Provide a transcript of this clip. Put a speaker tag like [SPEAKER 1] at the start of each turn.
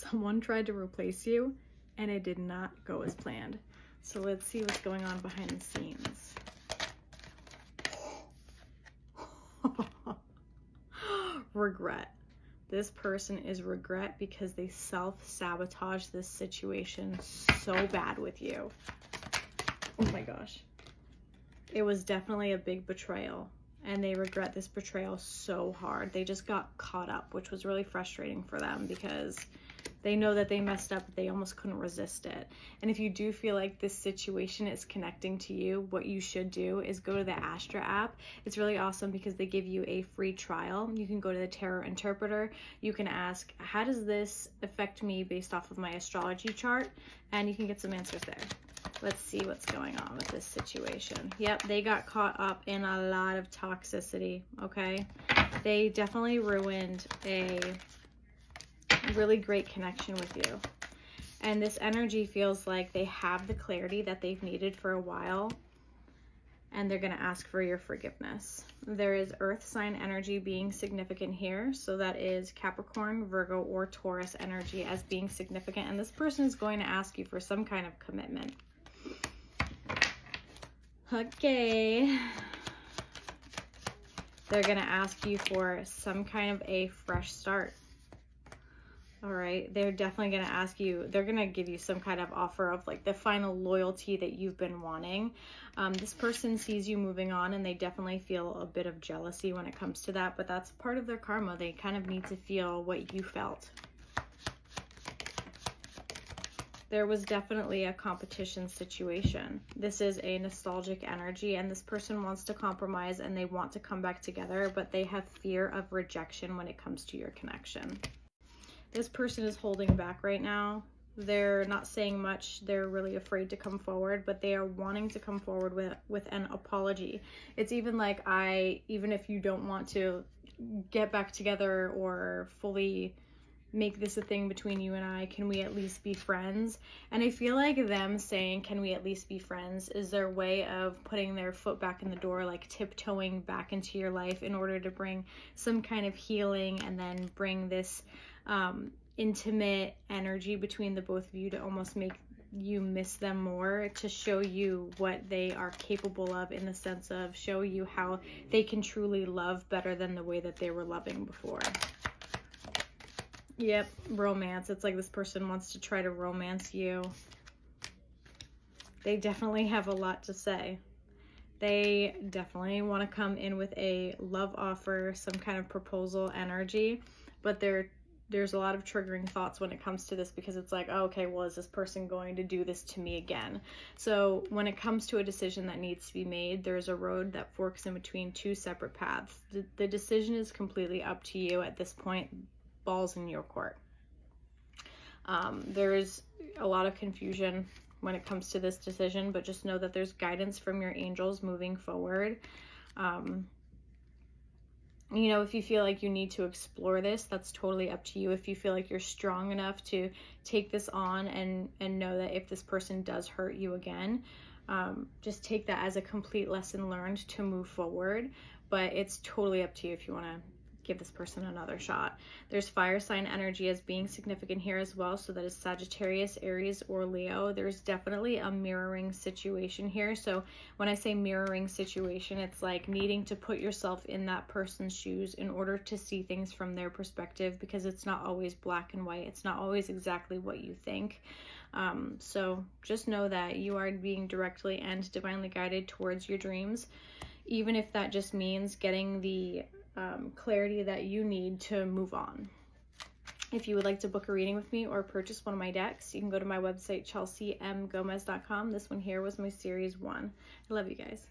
[SPEAKER 1] Someone tried to replace you and it did not go as planned. So let's see what's going on behind the scenes. Regret. This person is regret because they self-sabotage this situation so bad with you. Oh my gosh. It was definitely a big betrayal, and they regret this betrayal so hard. They just got caught up, which was really frustrating for them because they know that they messed up, but they almost couldn't resist it. And if you do feel like this situation is connecting to you, what you should do is go to the Astra app. It's really awesome because they give you a free trial. You can go to the tarot interpreter. You can ask, how does this affect me based off of my astrology chart? And you can get some answers there. Let's see what's going on with this situation. Yep, they got caught up in a lot of toxicity, okay? They definitely ruined a really great connection with you. And this energy feels like they have the clarity that they've needed for a while, and they're going to ask for your forgiveness. There is earth sign energy being significant here. So that is Capricorn, Virgo, or Taurus energy as being significant. And this person is going to ask you for some kind of commitment. Okay. They're going to ask you for some kind of a fresh start. All right, they're definitely going to ask you, they're going to give you some kind of offer of like the final loyalty that you've been wanting. This person sees you moving on and they definitely feel a bit of jealousy when it comes to that, but that's part of their karma. They kind of need to feel what you felt. There was definitely a competition situation. This is a nostalgic energy, and this person wants to compromise and they want to come back together, but they have fear of rejection when it comes to your connection. This person is holding back right now. They're not saying much. They're really afraid to come forward, but they are wanting to come forward with an apology. It's even like, even if you don't want to get back together or fully make this a thing between you and I, can we at least be friends? And I feel like them saying, can we at least be friends, is their way of putting their foot back in the door, like tiptoeing back into your life in order to bring some kind of healing and then bring this intimate energy between the both of you to almost make you miss them more, to show you what they are capable of, in the sense of show you how they can truly love better than the way that they were loving before. Yep, romance. It's like this person wants to try to romance you. They definitely have a lot to say. They definitely want to come in with a love offer, some kind of proposal energy, but there's a lot of triggering thoughts when it comes to this, because it's like, oh, okay, well, is this person going to do this to me again? So when it comes to a decision that needs to be made, there's a road that forks in between two separate paths. The decision is completely up to you at this point. Balls in your court. There's a lot of confusion when it comes to this decision, but just know that there's guidance from your angels moving forward. You know, if you feel like you need to explore this, that's totally up to you. If you feel like you're strong enough to take this on and know that if this person does hurt you again, just take that as a complete lesson learned to move forward. But it's totally up to you if you want to give this person another shot. There's fire sign energy as being significant here as well. So that is Sagittarius, Aries, or Leo. There's definitely a mirroring situation here. So when I say mirroring situation, it's like needing to put yourself in that person's shoes in order to see things from their perspective, because it's not always black and white. It's not always exactly what you think. So just know that you are being directly and divinely guided towards your dreams, even if that just means getting the clarity that you need to move on. If you would like to book a reading with me or purchase one of my decks, you can go to my website, chelseamgomez.com. This one here was my series 1. I love you guys.